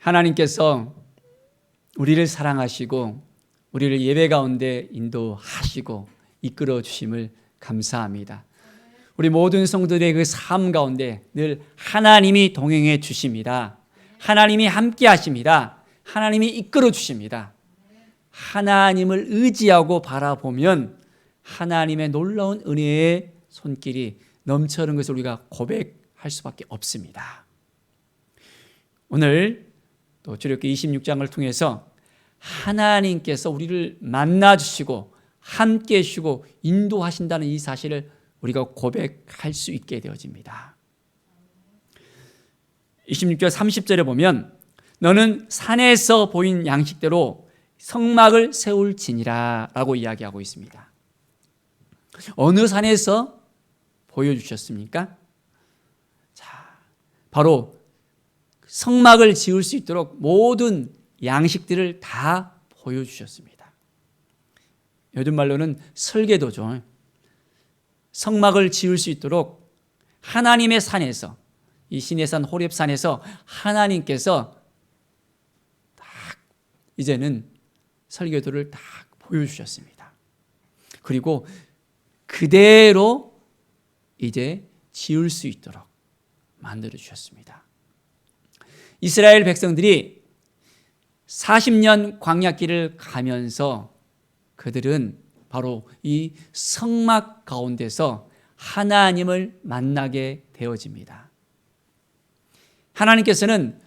하나님께서 우리를 사랑하시고 우리를 예배 가운데 인도하시고 이끌어 주심을 감사합니다. 우리 모든 성도들의 그 삶 가운데 늘 하나님이 동행해 주십니다. 하나님이 함께 하십니다. 하나님이 이끌어 주십니다. 하나님을 의지하고 바라보면 하나님의 놀라운 은혜의 손길이 넘쳐는 것을 우리가 고백할 수밖에 없습니다. 오늘 또 출애굽기 26장을 통해서 하나님께서 우리를 만나주시고 함께 해주시고 인도하신다는 이 사실을 우리가 고백할 수 있게 되어집니다. 26절 30절에 보면 너는 산에서 보인 양식대로 성막을 세울지니라 라고 이야기하고 있습니다. 어느 산에서 보여주셨습니까? 자, 바로 성막을 지을 수 있도록 모든 양식들을 다 보여주셨습니다. 요즘 말로는 설계도죠. 성막을 지을 수 있도록 하나님의 산에서, 이 시내산 호렙산에서 하나님께서 딱 이제는 설계도를 딱 보여주셨습니다. 그리고 그대로 이제 지을 수 있도록 만들어 주셨습니다. 이스라엘 백성들이 40년 광야길을 가면서 그들은 바로 이 성막 가운데서 하나님을 만나게 되어집니다. 하나님께서는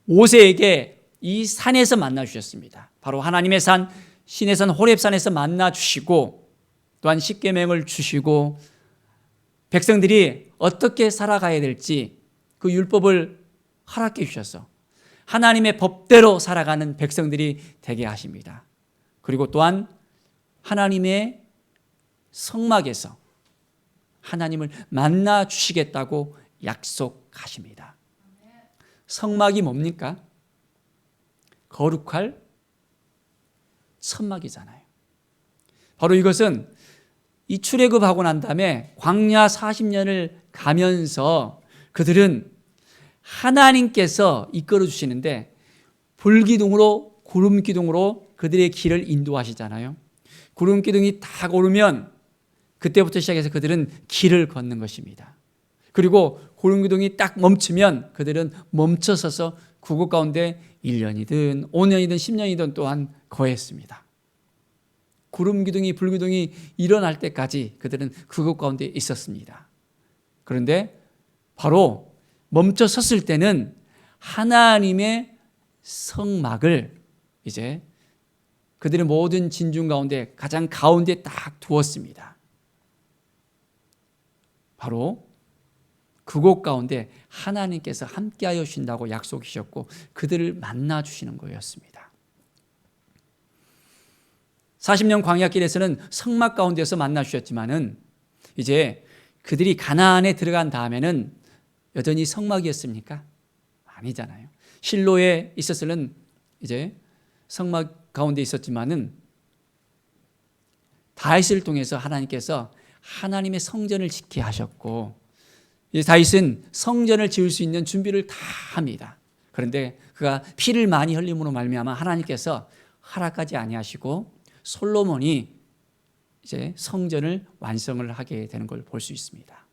모세에게 이 산에서 만나 주셨습니다. 바로 하나님의 산, 시내산 호렙산에서 만나 주시고 또한 십계명을 주시고 백성들이 어떻게 살아가야 될지 그 율법을 허락해 주셔서 하나님의 법대로 살아가는 백성들이 되게 하십니다. 그리고 또한 하나님의 성막에서 하나님을 만나 주시겠다고 약속하십니다. 성막이 뭡니까? 거룩할 천막이잖아요. 바로 이것은 이 출애굽하고 난 다음에 광야 40년을 가면서 그들은 하나님께서 이끌어 주시는데 불기둥으로 구름기둥으로 그들의 길을 인도하시잖아요. 구름기둥이 딱 오르면 그때부터 시작해서 그들은 길을 걷는 것입니다. 그리고 구름기둥이 딱 멈추면 그들은 멈춰서서 그곳 가운데 1년이든 5년이든 10년이든 또한 거했습니다. 구름기둥이 불기둥이 일어날 때까지 그들은 그곳 가운데 있었습니다. 그런데 바로 멈춰 섰을 때는 하나님의 성막을 이제 그들의 모든 진중 가운데 가장 가운데 딱 두었습니다. 바로 그곳 가운데 하나님께서 함께하여 주신다고 약속이셨고 그들을 만나 주시는 거였습니다. 40년 광야길에서는 성막 가운데서 만나 주셨지만은 이제 그들이 가나안에 들어간 다음에는 여전히 성막이었습니까? 아니잖아요. 실로에 있었을 이제 성막 가운데 있었지만은 다윗을 통해서 하나님께서 하나님의 성전을 짓게 하셨고 이제 다윗은 성전을 지을 수 있는 준비를 다 합니다. 그런데 그가 피를 많이 흘림으로 말미암아 하나님께서 허락하지 아니하시고 솔로몬이 이제 성전을 완성을 하게 되는 걸 볼 수 있습니다.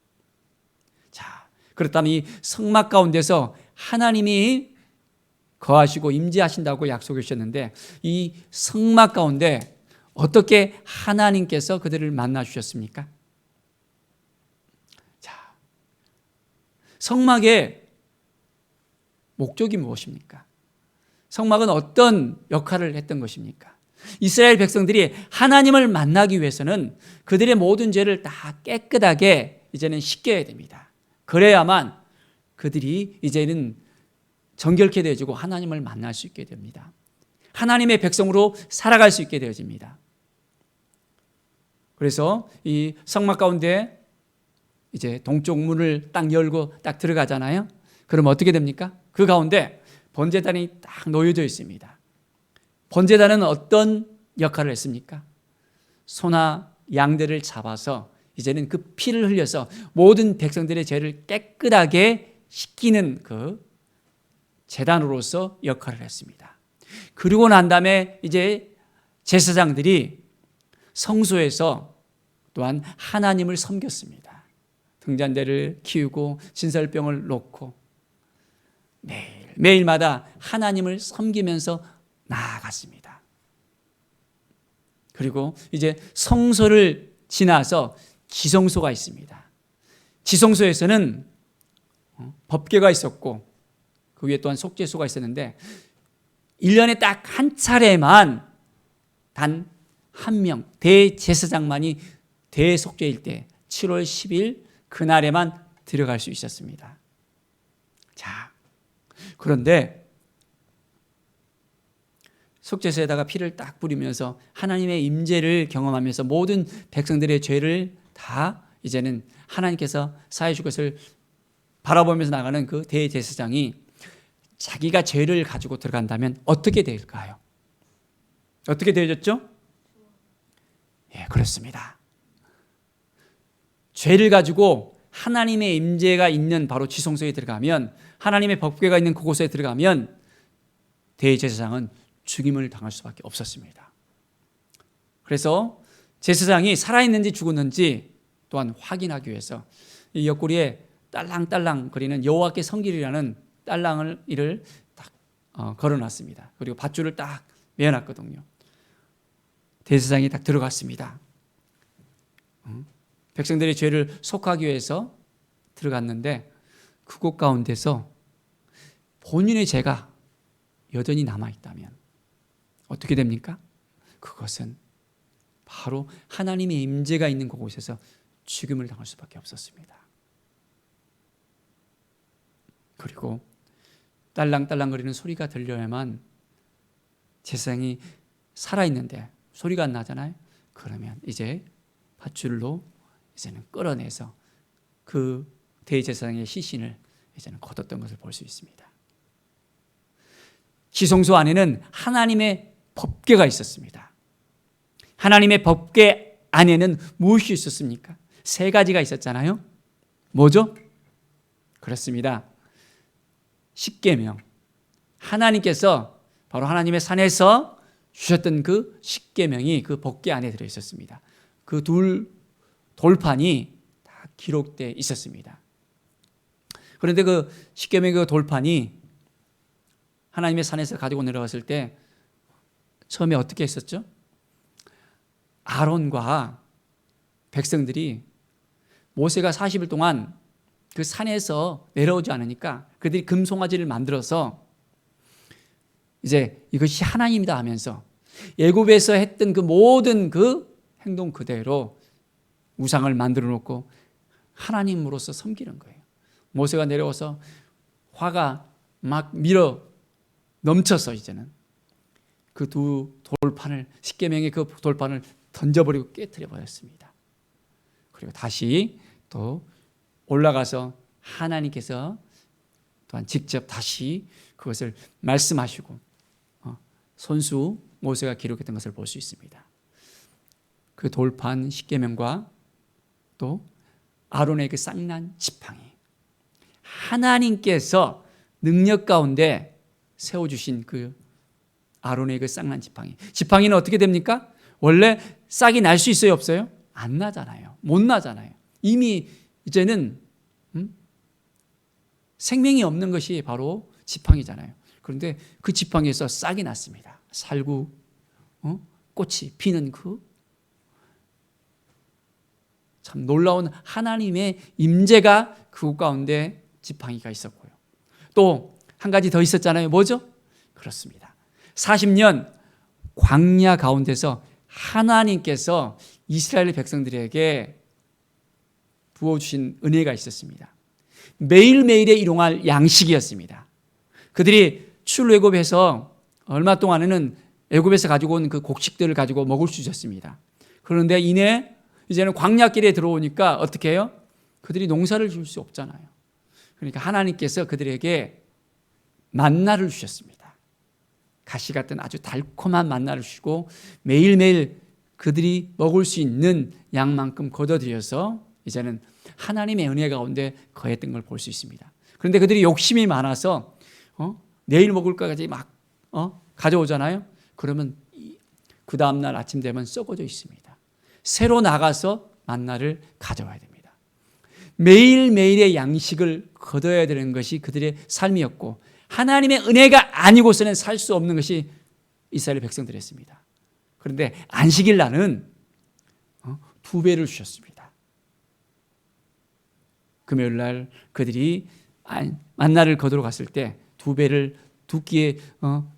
자, 그렇다면 이 성막 가운데서 하나님이 거하시고 임재하신다고 약속해 주셨는데 이 성막 가운데 어떻게 하나님께서 그들을 만나 주셨습니까? 자, 성막의 목적이 무엇입니까? 성막은 어떤 역할을 했던 것입니까? 이스라엘 백성들이 하나님을 만나기 위해서는 그들의 모든 죄를 다 깨끗하게 이제는 씻겨야 됩니다. 그래야만 그들이 이제는 정결케 되어지고 하나님을 만날 수 있게 됩니다. 하나님의 백성으로 살아갈 수 있게 되어집니다. 그래서 이 성막 가운데 이제 동쪽 문을 딱 열고 딱 들어가잖아요. 그럼 어떻게 됩니까? 그 가운데 번제단이 딱 놓여져 있습니다. 번제단은 어떤 역할을 했습니까? 소나 양들을 잡아서 이제는 그 피를 흘려서 모든 백성들의 죄를 깨끗하게 씻기는 그 제단으로서 역할을 했습니다. 그리고 난 다음에 이제 제사장들이 성소에서 또한 하나님을 섬겼습니다. 등잔대를 키우고 진설병을 놓고 매일마다 하나님을 섬기면서 나아갔습니다. 그리고 이제 성소를 지나서 지성소가 있습니다. 지성소에서는 법궤가 있었고 그 위에 또한 속죄소가 있었는데 1년에 딱 한 차례만 단 한 명 대제사장만이 대속죄일 때 7월 10일 그날에만 들어갈 수 있었습니다. 자, 그런데 속죄소에다가 피를 딱 뿌리면서 하나님의 임재를 경험하면서 모든 백성들의 죄를 다 이제는 하나님께서 사해 줄 것을 바라보면서 나가는 그 대제사장이 자기가 죄를 가지고 들어간다면 어떻게 될까요? 어떻게 되어졌죠? 예, 그렇습니다. 죄를 가지고 하나님의 임재가 있는 바로 지성소에 들어가면, 하나님의 법궤가 있는 그곳에 들어가면 대제사장은 죽임을 당할 수밖에 없었습니다. 그래서 제사장이 살아있는지 죽었는지 또한 확인하기 위해서 이 옆구리에 딸랑딸랑 거리는 여호와께 성길이라는 딸랑을 이를 딱 걸어놨습니다. 그리고 밧줄을 딱 매어놨거든요. 대제사장이 딱 들어갔습니다. 백성들의 죄를 속하기 위해서 들어갔는데 그곳 가운데서 본인의 죄가 여전히 남아있다면 어떻게 됩니까? 그것은 바로 하나님의 임재가 있는 그곳에서 죽임을 당할 수밖에 없었습니다. 그리고 딸랑딸랑거리는 소리가 들려야만 제사장이 살아있는데 소리가 안 나잖아요. 그러면 이제 밧줄로 이제는 끌어내서 그 대제사장의 시신을 이제는 거뒀던 것을 볼 수 있습니다. 지성소 안에는 하나님의 법궤가 있었습니다. 하나님의 법궤 안에는 무엇이 있었습니까? 세 가지가 있었잖아요. 뭐죠? 그렇습니다. 십계명. 하나님께서 바로 하나님의 산에서 주셨던 그 십계명이 그 법궤 안에 들어 있었습니다. 그 돌판이 다 기록되어 있었습니다. 그런데 그 십계명의 그 돌판이 하나님의 산에서 가지고 내려갔을 때 처음에 어떻게 했었죠? 아론과 백성들이 모세가 40일 동안 그 산에서 내려오지 않으니까 그들이 금송아지를 만들어서 이제 이것이 하나님이다 하면서 애굽에서 했던 그 모든 그 행동 그대로 우상을 만들어 놓고 하나님으로서 섬기는 거예요. 모세가 내려와서 화가 막 밀어 넘쳐서 이제는 그 두 돌판을, 십계명의 그 돌판을 던져버리고 깨트려 버렸습니다. 그리고 다시 또 올라가서 하나님께서 또한 직접 다시 그것을 말씀하시고 손수 모세가 기록했던 것을 볼 수 있습니다. 그 돌판 십계명과 또 아론의 그 쌍난 지팡이, 하나님께서 능력 가운데 세워주신 그 아론의 그 쌍난 지팡이. 지팡이는 어떻게 됩니까? 원래 싹이 날 수 있어요, 없어요? 안 나잖아요. 못 나잖아요. 이미 이제는 생명이 없는 것이 바로 지팡이잖아요. 그런데 그 지팡이에서 싹이 났습니다. 살구, 꽃이 피는 그 참 놀라운 하나님의 임재가 그곳 가운데 지팡이가 있었고요. 또 한 가지 더 있었잖아요. 뭐죠? 그렇습니다. 40년 광야 가운데서 하나님께서 이스라엘 백성들에게 부어주신 은혜가 있었습니다. 매일매일에 일용할 양식이었습니다. 그들이 출애굽해서 얼마 동안에는 애굽에서 가지고 온 그 곡식들을 가지고 먹을 수 있었습니다. 그런데 이내 이제는 광야길에 들어오니까 어떻게 해요? 그들이 농사를 지을 수 없잖아요. 그러니까 하나님께서 그들에게 만나를 주셨습니다. 가시 같은 아주 달콤한 만나를 주시고 매일매일 그들이 먹을 수 있는 양만큼 거둬들여서 이제는 하나님의 은혜 가운데 거했던 걸 볼 수 있습니다. 그런데 그들이 욕심이 많아서 내일 먹을 거까지 막 가져오잖아요. 그러면 그 다음날 아침 되면 썩어져 있습니다. 새로 나가서 만나를 가져와야 됩니다. 매일매일의 양식을 거둬야 되는 것이 그들의 삶이었고 하나님의 은혜가 아니고서는 살 수 없는 것이 이스라엘 백성들이었습니다. 그런데 안식일 날은 2배를 주셨습니다. 금요일 날 그들이 만나를 거두러 갔을 때 2배를 두 끼에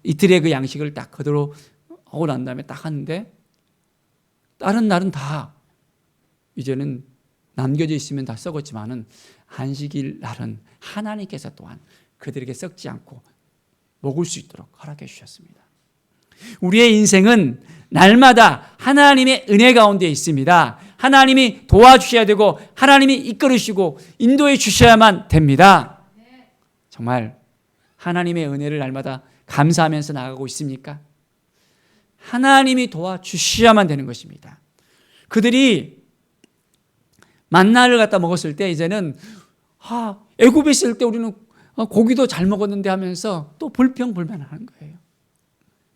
이틀의 그 양식을 딱 거두러 하고 난 다음에 딱 하는데 다른 날은 다 이제는 남겨져 있으면 다 썩었지만은 안식일 날은 하나님께서 또한 그들에게 썩지 않고 먹을 수 있도록 허락해 주셨습니다. 우리의 인생은 날마다 하나님의 은혜 가운데 있습니다. 하나님이 도와주셔야 되고 하나님이 이끌으시고 인도해 주셔야만 됩니다. 정말 하나님의 은혜를 날마다 감사하면서 나가고 있습니까? 하나님이 도와주셔야만 되는 것입니다. 그들이 만나를 갖다 먹었을 때 이제는 애굽에 있을 때 우리는 고기도 잘 먹었는데 하면서 또 불평불만하는 거예요.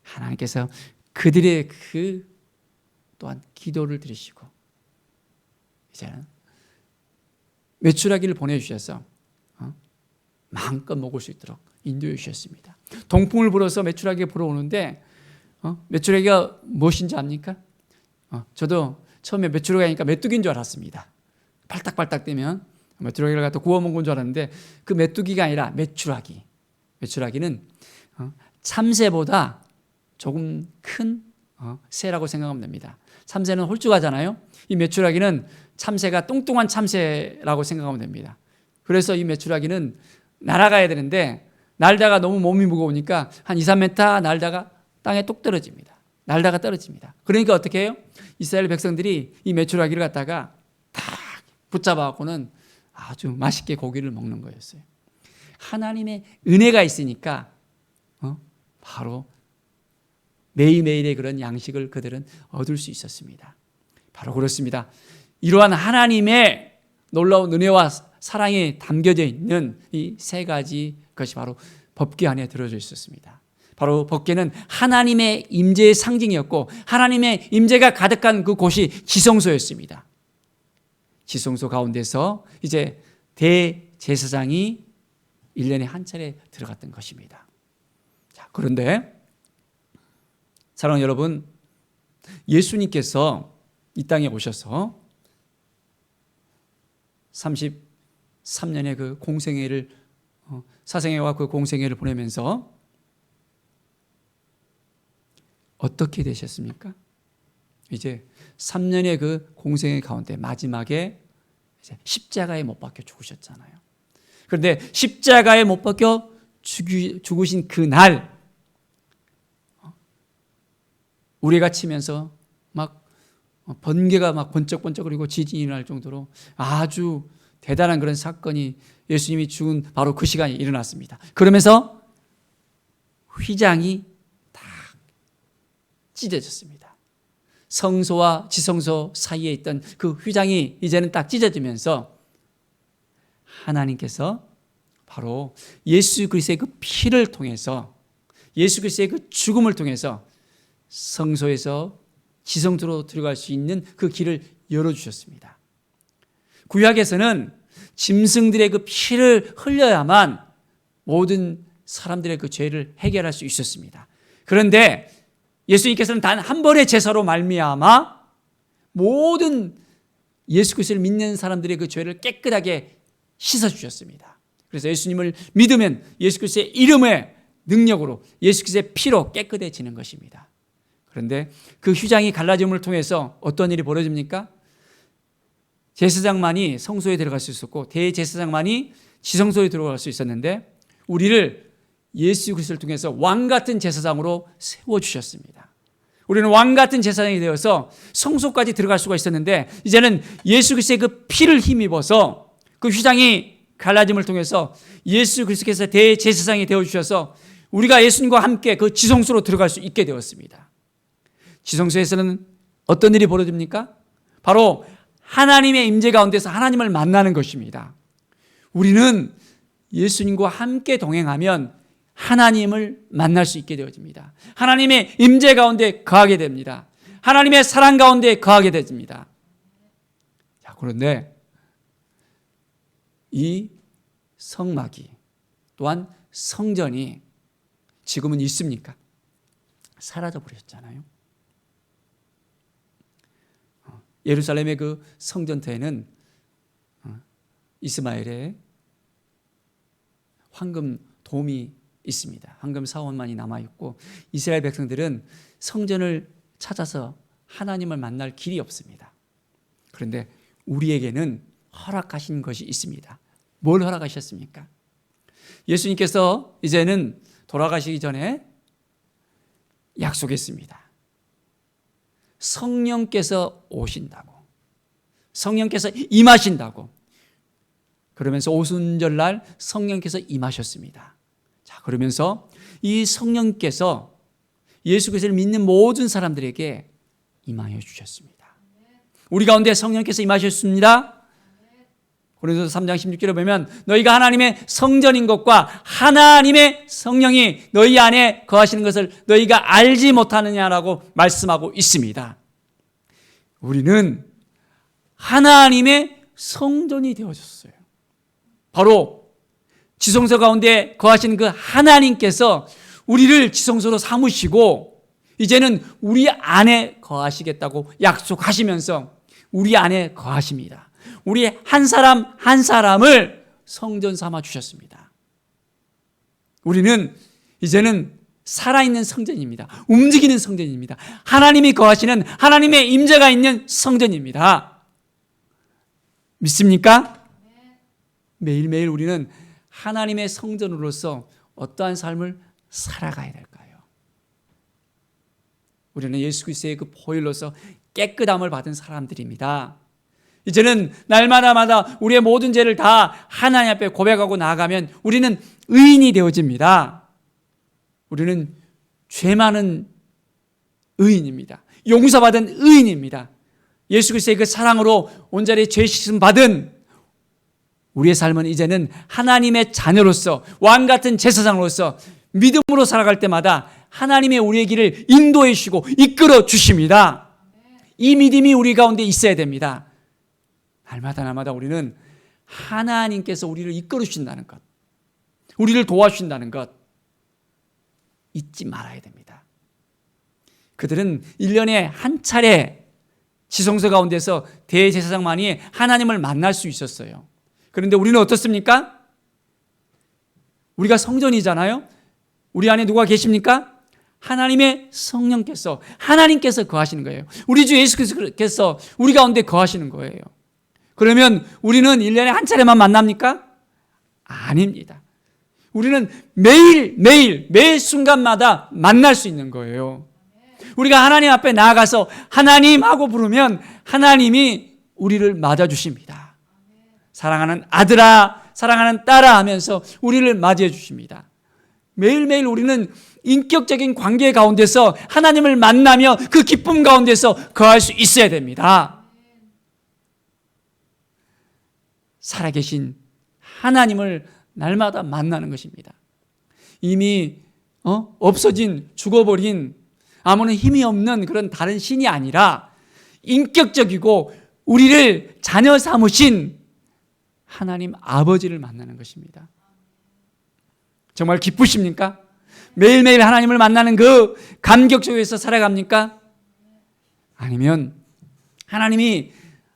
하나님께서 그들의 그 또한 기도를 들으시고 이제는 메추라기를 보내주셔서 마음껏 먹을 수 있도록 인도해 주셨습니다. 동풍을 불어서 메추라기가 불어오는데 메추라기가 무엇인지 압니까? 저도 처음에 메추라기니까 메뚜기인 줄 알았습니다. 팔딱팔딱 뛰면 메추라기를 갖다 구워 먹은 줄 알았는데 그 메뚜기가 아니라 메추라기. 메추라기는 참새보다 조금 큰 새라고 생각하면 됩니다. 참새는 홀쭉하잖아요. 이 메추라기는 참새가 뚱뚱한 참새라고 생각하면 됩니다. 그래서 이 메추라기는 날아가야 되는데 날다가 너무 몸이 무거우니까 한 2, 3m 날다가 땅에 뚝 떨어집니다. 날다가 떨어집니다. 그러니까 어떻게 해요? 이스라엘 백성들이 이 메추라기를 갖다가 딱 붙잡아갖고는 아주 맛있게 고기를 먹는 거였어요. 하나님의 은혜가 있으니까 바로 매일매일의 그런 양식을 그들은 얻을 수 있었습니다. 바로 그렇습니다. 이러한 하나님의 놀라운 은혜와 사랑이 담겨져 있는 이 세 가지 것이 바로 법궤 안에 들어져 있었습니다. 바로 법궤는 하나님의 임재의 상징이었고 하나님의 임재가 가득한 그 곳이 지성소였습니다. 지성소 가운데서 이제 대제사장이 1년에 한 차례 들어갔던 것입니다. 자, 그런데 사랑하는 여러분, 예수님께서 이 땅에 오셔서 33년의 그 공생애를 사생애와 그 공생애를 보내면서 어떻게 되셨습니까? 이제 3년의 그 공생애 가운데 마지막에 이제 십자가에 못 박혀 죽으셨잖아요. 그런데 십자가에 못 박혀 죽으신 그 날 우레가 치면서 막 번개가 막 번쩍번쩍거리고 지진이 날 정도로 아주 대단한 그런 사건이 예수님이 죽은 바로 그 시간에 일어났습니다. 그러면서 휘장이 다 찢어졌습니다. 성소와 지성소 사이에 있던 그 휘장이 이제는 딱 찢어지면서 하나님께서 바로 예수 그리스도의 그 피를 통해서 예수 그리스도의 그 죽음을 통해서 성소에서 지성소로 들어갈 수 있는 그 길을 열어주셨습니다. 구약에서는 짐승들의 그 피를 흘려야만 모든 사람들의 그 죄를 해결할 수 있었습니다. 그런데 예수님께서는 단 한 번의 제사로 말미암아 모든 예수 그리스도를 믿는 사람들의 그 죄를 깨끗하게 씻어주셨습니다. 그래서 예수님을 믿으면 예수 그리스도의 이름의 능력으로 예수 그리스도의 피로 깨끗해지는 것입니다. 그런데 그 휘장이 갈라짐을 통해서 어떤 일이 벌어집니까? 제사장만이 성소에 들어갈 수 있었고 대제사장만이 지성소에 들어갈 수 있었는데 우리를 예수 그리스도를 통해서 왕 같은 제사장으로 세워주셨습니다. 우리는 왕 같은 제사장이 되어서 성소까지 들어갈 수가 있었는데 이제는 예수 그리스도의 그 피를 힘입어서 그 휘장이 갈라짐을 통해서 예수 그리스도께서 대제사장이 되어주셔서 우리가 예수님과 함께 그 지성소로 들어갈 수 있게 되었습니다. 지성소에서는 어떤 일이 벌어집니까? 바로 하나님의 임재 가운데서 하나님을 만나는 것입니다. 우리는 예수님과 함께 동행하면 하나님을 만날 수 있게 되어집니다. 하나님의 임재 가운데 거하게 됩니다. 하나님의 사랑 가운데 거하게 됩니다. 자, 그런데 이 성막이 또한 성전이 지금은 있습니까? 사라져 버렸잖아요. 예루살렘의 그 성전터에는 이스마엘의 황금 돔이 있습니다. 황금 사원만이 남아 있고 이스라엘 백성들은 성전을 찾아서 하나님을 만날 길이 없습니다. 그런데 우리에게는 허락하신 것이 있습니다. 뭘 허락하셨습니까? 예수님께서 이제는 돌아가시기 전에 약속했습니다. 성령께서 오신다고, 성령께서 임하신다고. 그러면서 오순절날 성령께서 임하셨습니다. 자, 그러면서 이 성령께서 예수 그리스도를 믿는 모든 사람들에게 임하여 주셨습니다. 우리 가운데 성령께서 임하셨습니다. 고린도서 3장 16절에 보면 너희가 하나님의 성전인 것과 하나님의 성령이 너희 안에 거하시는 것을 너희가 알지 못하느냐라고 말씀하고 있습니다. 우리는 하나님의 성전이 되어졌어요. 바로 지성소 가운데 거하시는 그 하나님께서 우리를 지성소로 삼으시고 이제는 우리 안에 거하시겠다고 약속하시면서 우리 안에 거하십니다. 우리 한 사람 한 사람을 성전 삼아 주셨습니다. 우리는 이제는 살아있는 성전입니다. 움직이는 성전입니다. 하나님이 거하시는 하나님의 임재가 있는 성전입니다. 믿습니까? 매일매일 우리는 하나님의 성전으로서 어떠한 삶을 살아가야 될까요? 우리는 예수 그리스도의 그 보혈로서 깨끗함을 받은 사람들입니다. 이제는 날마다 우리의 모든 죄를 다 하나님 앞에 고백하고 나아가면 우리는 의인이 되어집니다. 우리는 죄 많은 의인입니다. 용서받은 의인입니다. 예수 그리스도의 그 사랑으로 온전히 죄 씻음 받은 우리의 삶은 이제는 하나님의 자녀로서 왕 같은 제사장으로서 믿음으로 살아갈 때마다 하나님의 우리의 길을 인도해 주시고 이끌어 주십니다. 이 믿음이 우리 가운데 있어야 됩니다. 날마다 우리는 하나님께서 우리를 이끌어 주신다는 것, 우리를 도와주신다는 것 잊지 말아야 됩니다. 그들은 1년에 한 차례 지성소 가운데서 대제사장만이 하나님을 만날 수 있었어요. 그런데 우리는 어떻습니까? 우리가 성전이잖아요. 우리 안에 누가 계십니까? 하나님의 성령께서, 하나님께서 거하시는 거예요. 우리 주 예수 그리스도께서 우리 가운데 거하시는 거예요. 그러면 우리는 1년에 한 차례만 만납니까? 아닙니다. 우리는 매일 매 순간마다 만날 수 있는 거예요. 우리가 하나님 앞에 나아가서 하나님 하고 부르면 하나님이 우리를 맞아주십니다. 사랑하는 아들아, 사랑하는 딸아 하면서 우리를 맞이해 주십니다. 매일매일 우리는 인격적인 관계 가운데서 하나님을 만나며 그 기쁨 가운데서 거할 수 있어야 됩니다. 살아계신 하나님을 날마다 만나는 것입니다. 이미 없어진, 죽어버린 아무런 힘이 없는 그런 다른 신이 아니라 인격적이고 우리를 자녀 삼으신 하나님 아버지를 만나는 것입니다. 정말 기쁘십니까? 매일매일 하나님을 만나는 그 감격 속에서 살아갑니까? 아니면 하나님이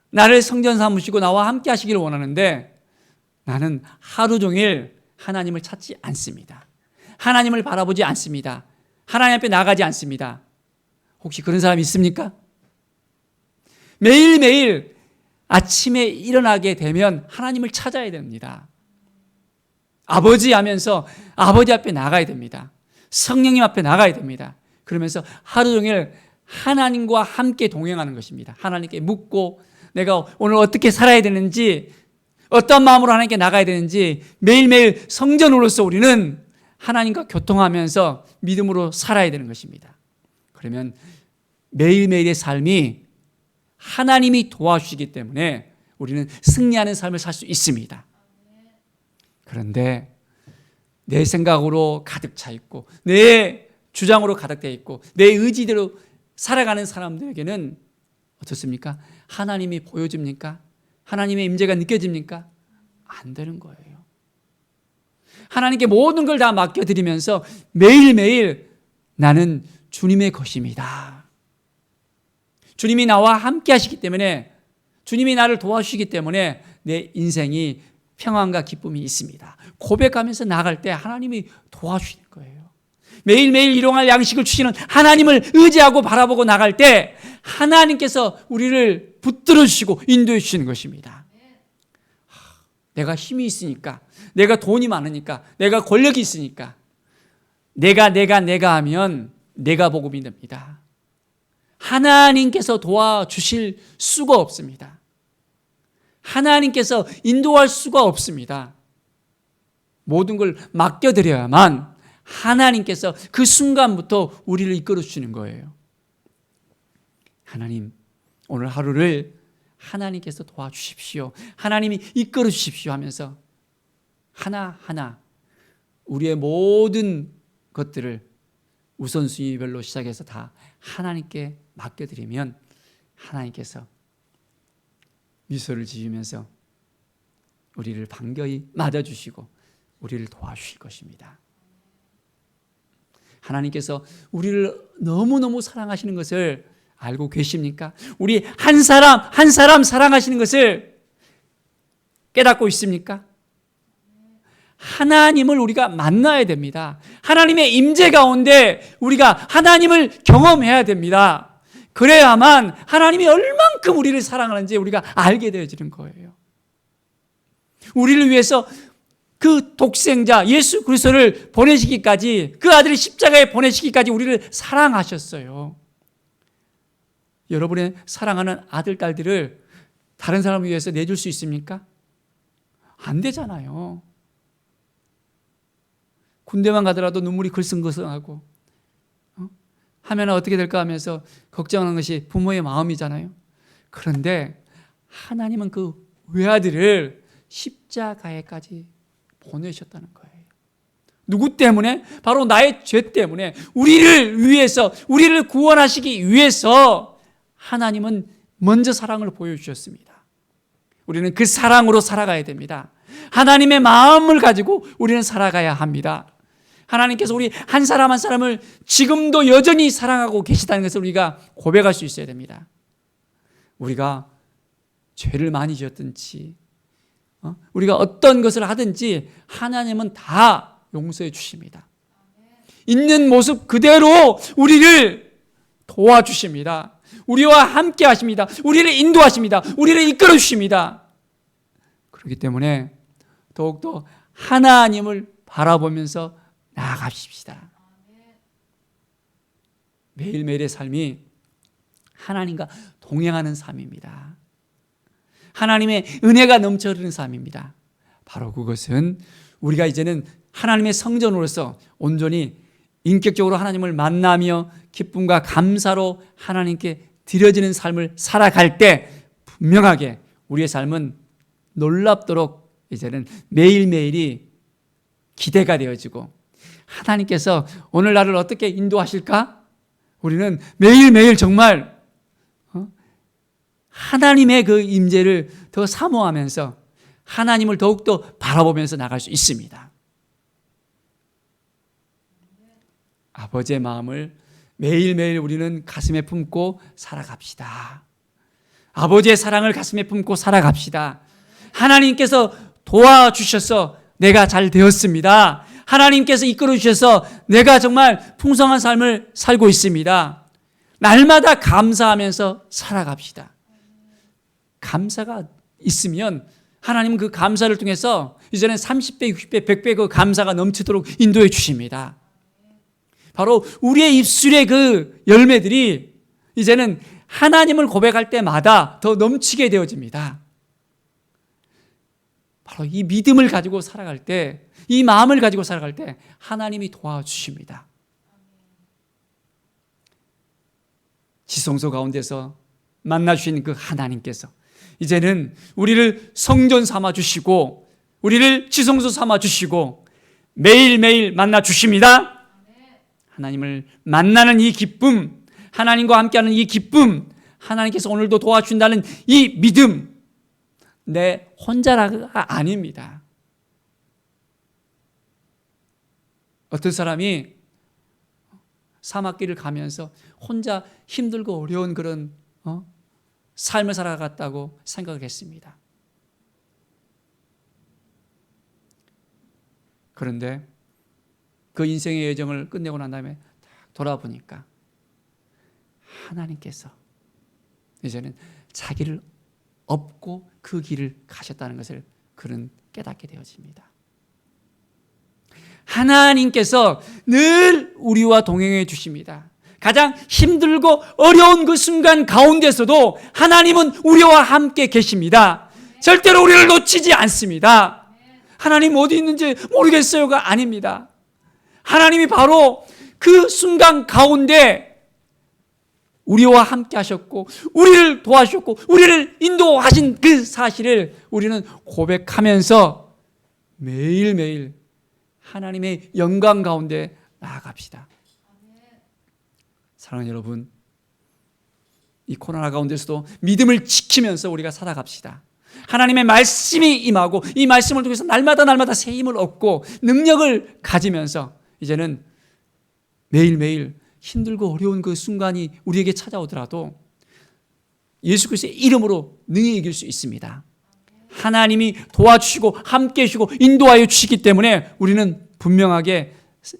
나를 성전 삼으시고 나와 함께 하시기를 원하는데 나는 하루 종일 하나님을 찾지 않습니다. 하나님을 바라보지 않습니다. 하나님 앞에 나가지 않습니다. 혹시 그런 사람이 있습니까? 매일매일 아침에 일어나게 되면 하나님을 찾아야 됩니다. 아버지 하면서 아버지 앞에 나가야 됩니다. 성령님 앞에 나가야 됩니다. 그러면서 하루 종일 하나님과 함께 동행하는 것입니다. 하나님께 묻고 내가 오늘 어떻게 살아야 되는지, 어떤 마음으로 하나님께 나가야 되는지 매일매일 성전으로서 우리는 하나님과 교통하면서 믿음으로 살아야 되는 것입니다. 그러면 매일매일의 삶이 하나님이 도와주시기 때문에 우리는 승리하는 삶을 살 수 있습니다. 그런데 내 생각으로 가득 차 있고 내 주장으로 가득되어 있고 내 의지대로 살아가는 사람들에게는 어떻습니까? 하나님이 보여집니까? 하나님의 임재가 느껴집니까? 안 되는 거예요. 하나님께 모든 걸 다 맡겨드리면서 매일매일 나는 주님의 것입니다. 주님이 나와 함께 하시기 때문에, 주님이 나를 도와주시기 때문에 내 인생이 평안과 기쁨이 있습니다. 고백하면서 나아갈 때 하나님이 도와주시는 거예요. 매일매일 일용할 양식을 주시는 하나님을 의지하고 바라보고 나갈 때 하나님께서 우리를 붙들어 주시고 인도해 주시는 것입니다. 내가 힘이 있으니까, 내가 돈이 많으니까, 내가 권력이 있으니까 내가 하면 내가 복음이 됩니다. 하나님께서 도와주실 수가 없습니다. 하나님께서 인도할 수가 없습니다. 모든 걸 맡겨드려야만 하나님께서 그 순간부터 우리를 이끌어 주시는 거예요. 하나님, 오늘 하루를 하나님께서 도와주십시오. 하나님이 이끌어 주십시오 하면서 하나하나 우리의 모든 것들을 우선순위별로 시작해서 다 하나님께 맡겨드리면 하나님께서 미소를 지으면서 우리를 반겨이 맞아주시고 우리를 도와주실 것입니다. 하나님께서 우리를 너무너무 사랑하시는 것을 알고 계십니까? 우리 한 사람 한 사람 사랑하시는 것을 깨닫고 있습니까? 하나님을 우리가 만나야 됩니다. 하나님의 임재 가운데 우리가 하나님을 경험해야 됩니다. 그래야만 하나님이 얼만큼 우리를 사랑하는지 우리가 알게 되어지는 거예요. 우리를 위해서 그 독생자 예수 그리스도를 보내시기까지, 그 아들을 십자가에 보내시기까지 우리를 사랑하셨어요. 여러분의 사랑하는 아들, 딸들을 다른 사람을 위해서 내줄 수 있습니까? 안 되잖아요. 군대만 가더라도 눈물이 글썽글썽하고 하면 어떻게 될까 하면서 걱정하는 것이 부모의 마음이잖아요. 그런데 하나님은 그 외아들을 십자가에까지 보내셨다는 거예요. 누구 때문에? 바로 나의 죄 때문에, 우리를 위해서, 우리를 구원하시기 위해서 하나님은 먼저 사랑을 보여주셨습니다. 우리는 그 사랑으로 살아가야 됩니다. 하나님의 마음을 가지고 우리는 살아가야 합니다. 하나님께서 우리 한 사람 한 사람을 지금도 여전히 사랑하고 계시다는 것을 우리가 고백할 수 있어야 됩니다. 우리가 죄를 많이 지었든지 우리가 어떤 것을 하든지 하나님은 다 용서해 주십니다. 있는 모습 그대로 우리를 도와주십니다. 우리와 함께 하십니다. 우리를 인도하십니다. 우리를 이끌어 주십니다. 그렇기 때문에 더욱더 하나님을 바라보면서 나아갑시다. 매일매일의 삶이 하나님과 동행하는 삶입니다. 하나님의 은혜가 넘쳐 흐르는 삶입니다. 바로 그것은 우리가 이제는 하나님의 성전으로서 온전히 인격적으로 하나님을 만나며 기쁨과 감사로 하나님께 드려지는 삶을 살아갈 때 분명하게 우리의 삶은 놀랍도록 이제는 매일매일이 기대가 되어지고, 하나님께서 오늘 나를 어떻게 인도하실까? 우리는 매일매일 정말 하나님의 그 임재를 더 사모하면서 하나님을 더욱더 바라보면서 나갈 수 있습니다. 아버지의 마음을 매일매일 우리는 가슴에 품고 살아갑시다. 아버지의 사랑을 가슴에 품고 살아갑시다. 하나님께서 도와주셔서 내가 잘 되었습니다. 하나님께서 이끌어 주셔서 내가 정말 풍성한 삶을 살고 있습니다. 날마다 감사하면서 살아갑시다. 감사가 있으면 하나님은 그 감사를 통해서 이제는 30배, 60배, 100배 그 감사가 넘치도록 인도해 주십니다. 바로 우리의 입술의 그 열매들이 이제는 하나님을 고백할 때마다 더 넘치게 되어집니다. 바로 이 믿음을 가지고 살아갈 때, 이 마음을 가지고 살아갈 때 하나님이 도와주십니다. 지성소 가운데서 만나주신 그 하나님께서 이제는 우리를 성전 삼아 주시고, 우리를 지성소 삼아 주시고, 매일매일 만나 주십니다. 하나님을 만나는 이 기쁨, 하나님과 함께하는 이 기쁨, 하나님께서 오늘도 도와준다는 이 믿음, 내 혼자가 아닙니다. 어떤 사람이 사막길을 가면서 혼자 힘들고 어려운 그런 삶을 살아갔다고 생각을 했습니다. 그런데 그 인생의 여정을 끝내고 난 다음에 돌아보니까 하나님께서 이제는 자기를 업고 그 길을 가셨다는 것을 그는 깨닫게 되어집니다. 하나님께서 늘 우리와 동행해 주십니다. 가장 힘들고 어려운 그 순간 가운데서도 하나님은 우리와 함께 계십니다. 절대로 우리를 놓치지 않습니다. 하나님 어디 있는지 모르겠어요가 아닙니다. 하나님이 바로 그 순간 가운데 우리와 함께 하셨고 우리를 도와주셨고 우리를 인도하신 그 사실을 우리는 고백하면서 매일매일 하나님의 영광 가운데 나아갑시다. 사랑하는 여러분, 이 코로나 가운데서도 믿음을 지키면서 우리가 살아갑시다. 하나님의 말씀이 임하고 이 말씀을 통해서 날마다 새 힘을 얻고 능력을 가지면서 이제는 매일매일 힘들고 어려운 그 순간이 우리에게 찾아오더라도 예수 그리스도의 이름으로 능히 이길 수 있습니다. 하나님이 도와주시고 함께 해주시고 인도하여 주시기 때문에 우리는 분명하게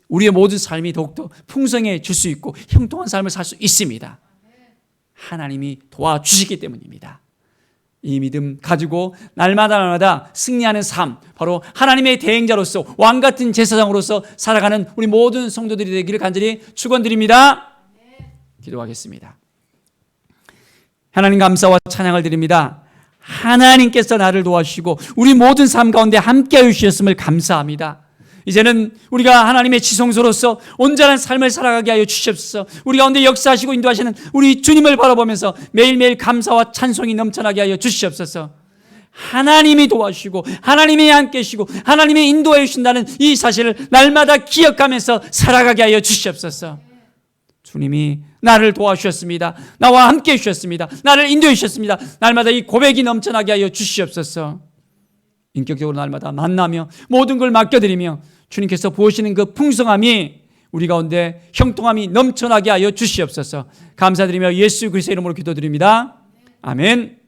우리의 모든 삶이 더욱더 풍성해질 수 있고 형통한 삶을 살 수 있습니다. 하나님이 도와주시기 때문입니다. 이 믿음 가지고 날마다 승리하는 삶, 바로 하나님의 대행자로서 왕같은 제사장으로서 살아가는 우리 모든 성도들이 되기를 간절히 축원드립니다. 기도하겠습니다. 하나님 감사와 찬양을 드립니다. 하나님께서 나를 도와주시고 우리 모든 삶 가운데 함께하여 주셨음을 감사합니다. 이제는 우리가 하나님의 지성소로서 온전한 삶을 살아가게 하여 주시옵소서. 우리 가운데 역사하시고 인도하시는 우리 주님을 바라보면서 매일매일 감사와 찬송이 넘쳐나게 하여 주시옵소서. 하나님이 도와주시고 하나님이 함께 하시고 하나님이 인도해 주신다는 이 사실을 날마다 기억하면서 살아가게 하여 주시옵소서. 주님이 나를 도와주셨습니다. 나와 함께 해주셨습니다. 나를 인도해 주셨습니다. 날마다 이 고백이 넘쳐나게 하여 주시옵소서. 인격적으로 날마다 만나며 모든 걸 맡겨드리며 주님께서 부으시는 그 풍성함이 우리 가운데 형통함이 넘쳐나게 하여 주시옵소서. 감사드리며 예수 그리스도의 이름으로 기도드립니다. 아멘.